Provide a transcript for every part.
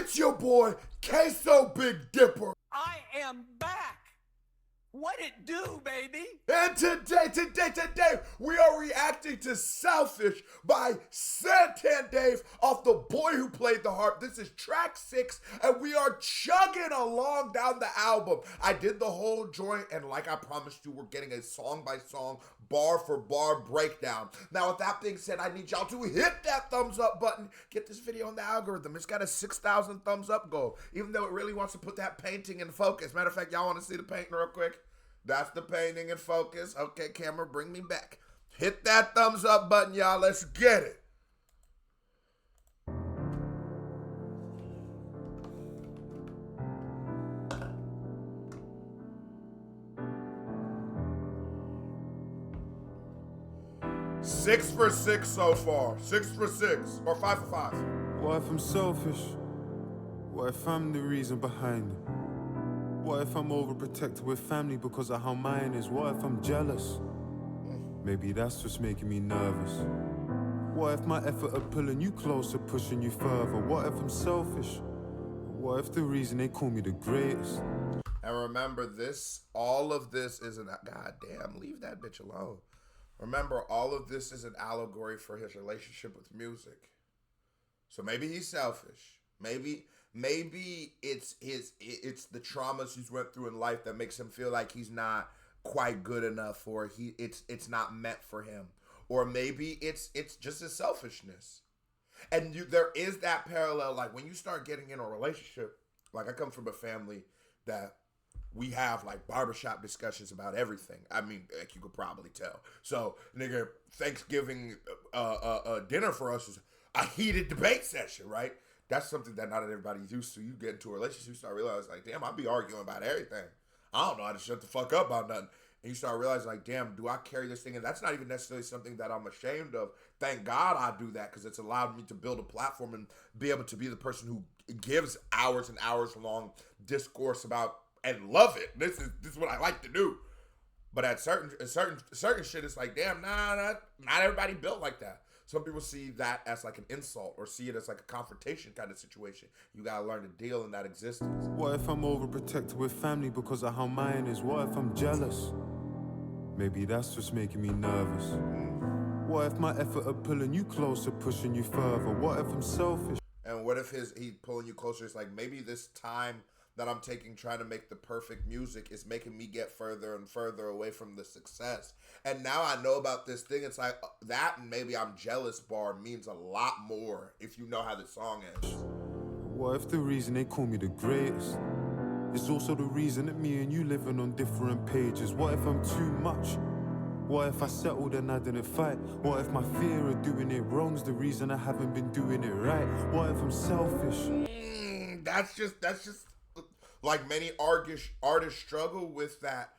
It's your boy, Queso Big Dipper. I am back. What it do, baby? And today, we are reacting to Selfish by Santan Dave off the Boy Who Played the Harp. This is track 6, and we are chugging along down the album. I did the whole joint, and like I promised you, we're getting a song-by-song, bar-for-bar breakdown. Now, with that being said, I need y'all to hit that thumbs up button. Get this video on the algorithm. It's got a 6,000 thumbs up goal, even though it really wants to put that painting in focus. Matter of fact, y'all want to see the painting real quick? That's the painting in focus. Okay, camera, bring me back. Hit that thumbs up button, y'all. Let's get it. Six for 6 so far. 6 for 6. Or 5 for 5. What if I'm selfish? What if I'm the reason behind it? What if I'm overprotected with family because of how mine is? What if I'm jealous? Maybe that's what's making me nervous. What if my effort of pulling you closer, pushing you further? What if I'm selfish? What if the reason they call me the greatest? And remember this, all of this is an, goddamn, leave that bitch alone. Remember, all of this is an allegory for his relationship with music. So maybe he's selfish. Maybe it's the traumas he's went through in life that makes him feel like he's not quite good enough, or it's not meant for him. Or maybe it's just his selfishness. And there is that parallel, like when you start getting in a relationship, like I come from a family that we have like barbershop discussions about everything. I mean, like you could probably tell. So, nigga, Thanksgiving dinner for us is a heated debate session, right? That's something that not everybody's used to. You get into a relationship, you start realizing, like, damn, I be arguing about everything. I don't know how to shut the fuck up about nothing. And you start realizing, like, damn, do I carry this thing? And that's not even necessarily something that I'm ashamed of. Thank God I do that, because it's allowed me to build a platform and be able to be the person who gives hours and hours long discourse about and love it. This is what I like to do. But at certain shit, it's like, damn, not everybody built like that. Some people see that as like an insult or see it as like a confrontation kind of situation. You gotta learn to deal in that existence. What if I'm overprotected with family because of how mine is? What if I'm jealous? Maybe that's what's making me nervous. What if my effort of pulling you closer, pushing you further? What if I'm selfish? And what if he pulling you closer is like, maybe this time that I'm taking trying to make the perfect music is making me get further and further away from the success. And now I know about this thing. It's like that, and maybe I'm jealous bar means a lot more if you know how the song ends. What if the reason they call me the greatest is also the reason that me and you living on different pages? What if I'm too much? What if I settled and I didn't fight? What if my fear of doing it wrong's the reason I haven't been doing it right? What if I'm selfish? That's just like many artists struggle with that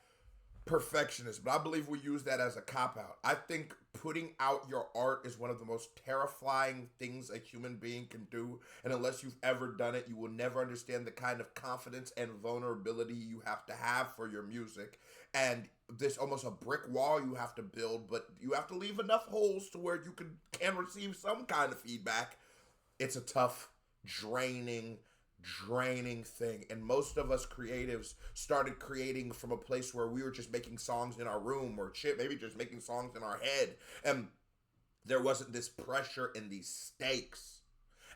perfectionist, but I believe we use that as a cop-out. I think putting out your art is one of the most terrifying things a human being can do, and unless you've ever done it, you will never understand the kind of confidence and vulnerability you have to have for your music, and there's almost a brick wall you have to build, but you have to leave enough holes to where you can receive some kind of feedback. It's a tough, draining thing, and most of us creatives started creating from a place where we were just making songs in our room, or shit, maybe just making songs in our head, and there wasn't this pressure and these stakes.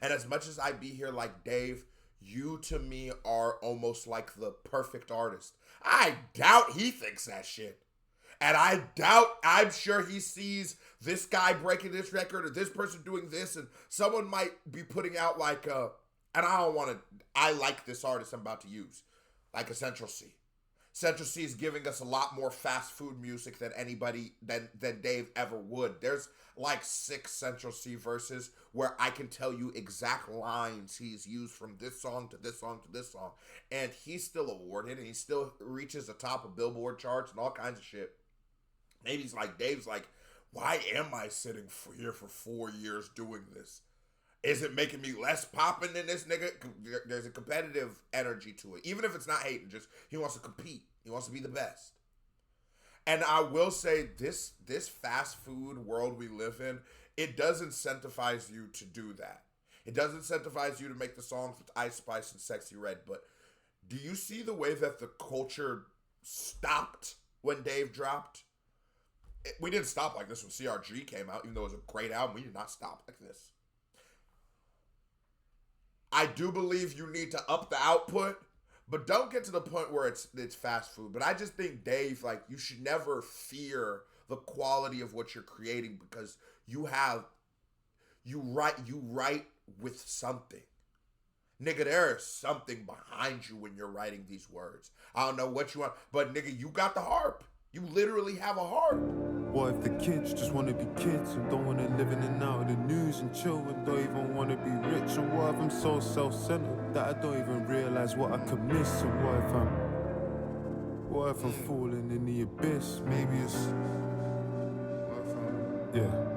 And as much as I be here like Dave, you to me are almost like the perfect artist. I doubt he thinks that shit. And I'm sure he sees this guy breaking this record or this person doing this, and someone might be putting out like and I like this artist I'm about to use, like a Central C. Central C is giving us a lot more fast food music than anybody, than Dave ever would. There's like 6 Central C verses where I can tell you exact lines he's used from this song to this song to this song. And he's still awarded, and he still reaches the top of Billboard charts and all kinds of shit. Maybe he's like, Dave's like, why am I sitting here for 4 years doing this? Is it making me less popping than this nigga? There's a competitive energy to it. Even if it's not hating, just he wants to compete. He wants to be the best. And I will say this fast food world we live in, it does incentivize you to do that. It does incentivize you to make the songs with Ice Spice and Sexy Red, but do you see the way that the culture stopped when Dave dropped? We didn't stop like this when CRG came out, even though it was a great album. We did not stop like this. I do believe you need to up the output, but don't get to the point where it's fast food. But I just think, Dave, like, you should never fear the quality of what you're creating, because you write with something. Nigga, there is something behind you when you're writing these words. I don't know what you want, but nigga, you got the harp. You literally have a harp. What if the kids just want to be kids and don't want to live in and out of the news and chill and don't even want to be rich? And what if I'm so self-centered that I don't even realize what I could miss? And what if I'm falling in the abyss? Maybe it's... Yeah.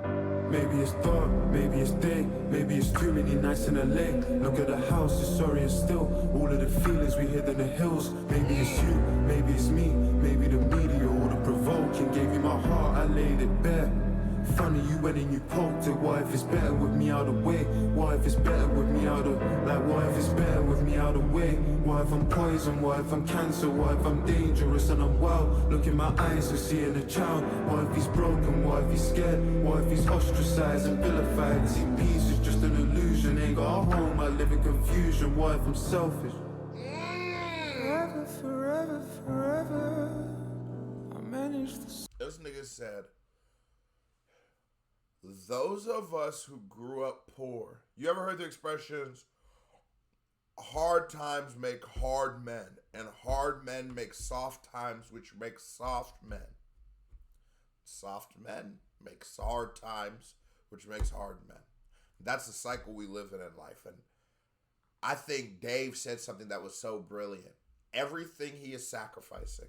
Maybe it's dark, maybe it's day, maybe it's too many nights in LA. Look at the house, it's sorry and still. All of the feelings we hid in the hills. Maybe it's you, maybe it's me, maybe the media or the provoking. Gave you my heart, I laid it bare. Funny you went and you poked it. What if it's better with me out of the way? What if it's better with me out of... Like, what if it's better with me out of the way? What if I'm poison? What if I'm cancer? What if I'm dangerous and I'm wild? Look in my eyes and seeing a child. What if he's broken? What if he's scared? What if he's ostracized and vilified? See, peace is just an illusion. Ain't got a home, I live in confusion. What if I'm selfish? Forever, forever, forever I managed to... This nigga said, those of us who grew up poor. You ever heard the expressions, hard times make hard men, and hard men make soft times, which make soft men. Soft men make hard times, which makes hard men. That's the cycle we live in life. And I think Dave said something that was so brilliant. Everything he is sacrificing,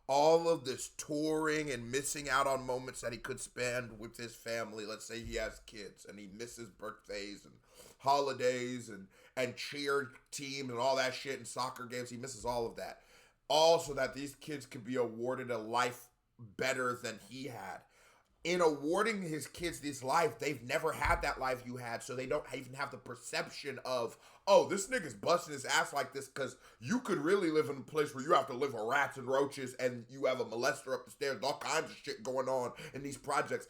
all of this touring and missing out on moments that he could spend with his family. Let's say he has kids and he misses birthdays and holidays and cheer team and all that shit and soccer games. He misses all of that. All so that these kids could be awarded a life better than he had. In awarding his kids this life, they've never had that life you had, so they don't even have the perception of, oh, this nigga's busting his ass like this, because you could really live in a place where you have to live with rats and roaches and you have a molester up the stairs, all kinds of shit going on in these projects.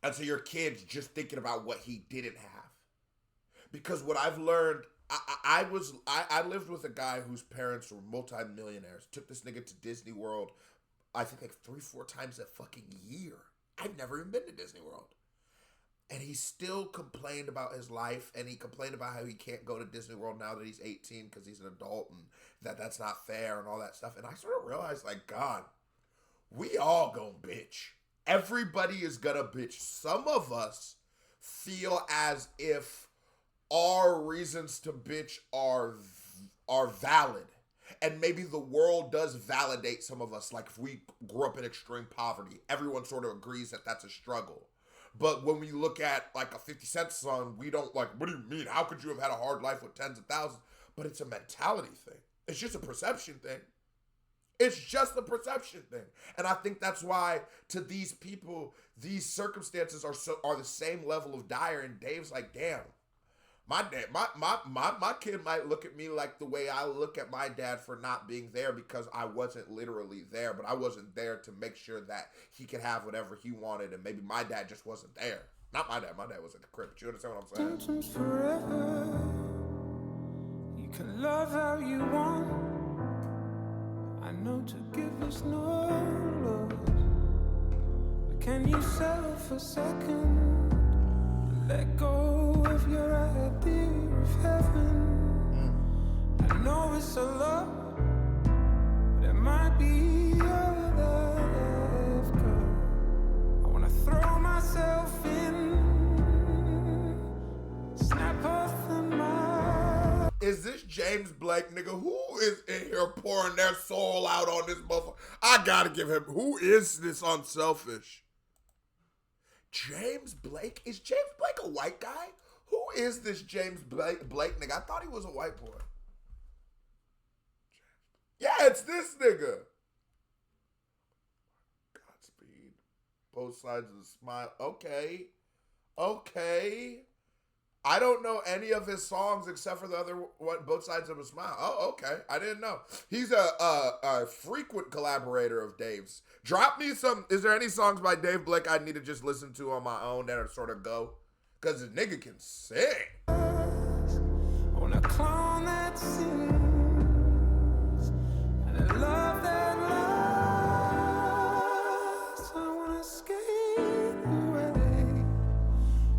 And so your kid's just thinking about what he didn't have. Because what I've learned, I lived with a guy whose parents were multi-millionaires, took this nigga to Disney World, I think like 3-4 times a fucking year. I've never even been to Disney World. And he still complained about his life, and he complained about how he can't go to Disney World now that he's 18 because he's an adult, and that's not fair and all that stuff. And I sort of realized, like, God, we all gonna bitch. Everybody is gonna bitch. Some of us feel as if our reasons to bitch are valid. And maybe the world does validate some of us. Like if we grew up in extreme poverty, everyone sort of agrees that that's a struggle. But when we look at like a 50 Cent song, we don't like, what do you mean? How could you have had a hard life with tens of thousands? But it's a mentality thing. It's just a perception thing. It's just a perception thing. And I think that's why to these people, these circumstances are the same level of dire. And Dave's like, damn. My dad, my kid might look at me like the way I look at my dad for not being there because I wasn't literally there, but I wasn't there to make sure that he could have whatever he wanted, and maybe my dad just wasn't there. Not my dad was at the crib, but you understand what I'm saying? Forever. You can love how you want. I know to give us no loss. But can you settle for a second? Let go of your idea of heaven. I know it's a lot, but it might be all that I've got. I wanna throw myself in, snap off the mind. Is this James Blake, nigga? Who is in here pouring their soul out on this motherfucker? I gotta give him, who is this unselfish? James Blake? Is James Blake a white guy? Who is this James Blake nigga? I thought he was a white boy. Yeah, it's this nigga. Godspeed. Both sides of the smile. Okay. Okay. I don't know any of his songs except for the other one, Both Sides of a Smile. Oh, okay. I didn't know. He's a frequent collaborator of Dave's. Drop me some. Is there any songs by Dave Blake I need to just listen to on my own that are sort of go? Because the nigga can sing. On a clown that sings and a love that lasts. I wanna skate away,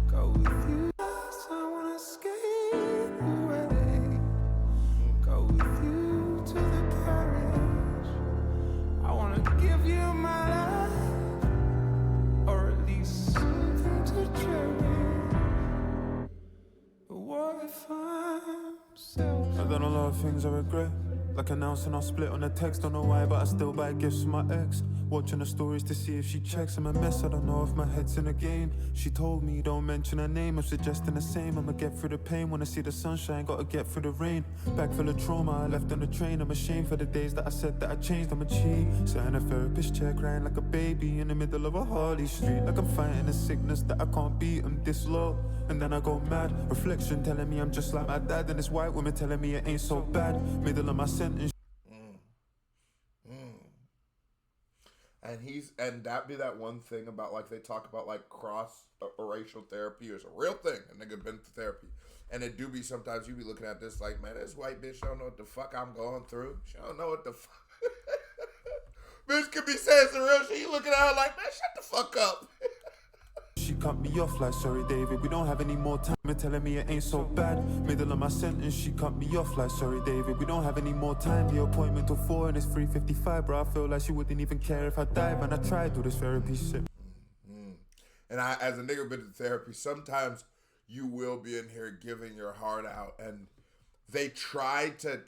go with you. I wanna skate away, go with you to the carriage. I wanna give you my life, or at least something to cherish. But what if I'm selfish? I've done a lot of things I regret, like announcing I'll split on a text. Don't know why, but I still buy gifts for my ex. Watching her stories to see if she checks. I'm a mess, I don't know if my head's in a game. She told me don't mention her name, I'm suggesting the same. I'ma get through the pain, wanna see the sunshine, gotta get through the rain. Bag full of trauma, I left on the train. I'm ashamed for the days that I said that I changed. I'm a cheat, sat in a therapist chair crying like a baby in the middle of a Harley street. Like I'm fighting a sickness that I can't beat, I'm this low. And then I go mad, reflection telling me I'm just like my dad. And this white woman telling me it ain't so bad. Middle of my sentence. And that be that one thing about, like, they talk about, like, cross racial therapy is a real thing. A nigga been to therapy. And it do be sometimes you be looking at this like, man, this white bitch don't know what the fuck I'm going through. She don't know what the fuck. Bitch could be saying some real shit. You looking at her like, man, shut the fuck up. She cut me off like, sorry David, we don't have any more time. And telling me it ain't so bad. Middle of my sentence, she cut me off like, sorry David, we don't have any more time. The appointment till 4 and it's 3:55, bro. I feel like she wouldn't even care if I died. Man, I tried all this therapy shit. And I, as a nigga been to therapy, sometimes you will be in here giving your heart out, and they try to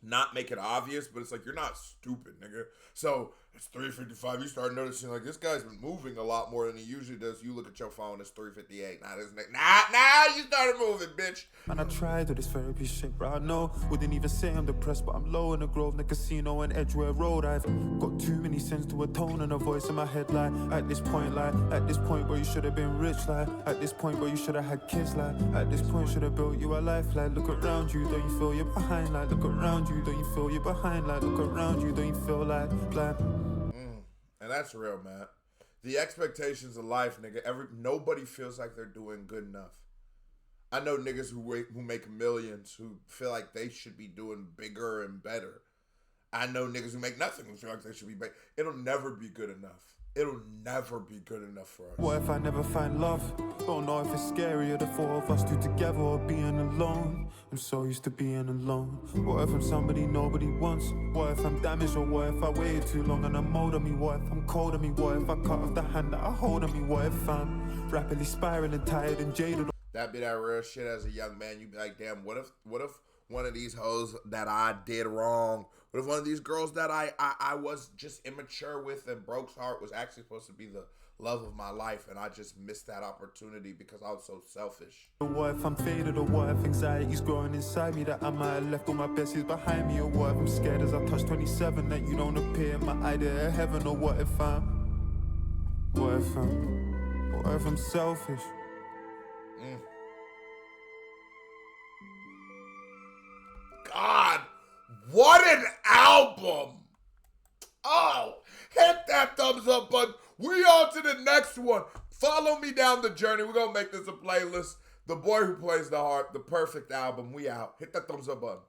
not make it obvious, but it's like, you're not stupid, nigga. So it's 3:55. You start noticing, like, this guy's been moving a lot more than he usually does. You look at your phone, it's 3:58. Now this nigga, nah, you started moving, bitch. And I tried all this therapy shit, bro. I know, wouldn't even say I'm depressed, but I'm low in the Grove, the casino and Edgware Road. I've got too many sins to atone, and a voice in my head like, at this point where you should have been rich, like, at this point where you should have had kids, like, at this point should have built you a life, like, look around you, don't you feel you're behind, like, look around you, don't you feel you're behind, like, look around you, don't you feel like. And that's real, man. The expectations of life, nigga. Nobody feels like they're doing good enough. I know niggas who make millions who feel like they should be doing bigger and better. I know niggas who make nothing who feel like they should be big. It'll never be good enough. It'll never be good enough for us. What if I never find love? Don't know if it's scarier, the four of us two together or being alone. I'm so used to being alone. What if I'm somebody nobody wants? What if I'm damaged, or what if I waited too long and I'm old on me? What if I'm cold on me? What if I cut off the hand that I hold on me? What if I'm rapidly spiraling, tired and jaded? That'd be that real shit as a young man. You'd be like, damn, what if one of these hoes that I did wrong, what if one of these girls that I was just immature with and broke heart was actually supposed to be the love of my life, and I just missed that opportunity because I was so selfish. What if I'm faded, or what if anxiety's growing inside me that I might have left all my besties behind me? Or what if I'm scared as I touch 27 that you don't appear in my idea of heaven? Or what if I'm selfish? God, what an album! Oh, hit that thumbs up button. We on to the next one. Follow me down the journey. We're going to make this a playlist. The Boy Who Plays the Harp, the perfect album. We out. Hit that thumbs up button.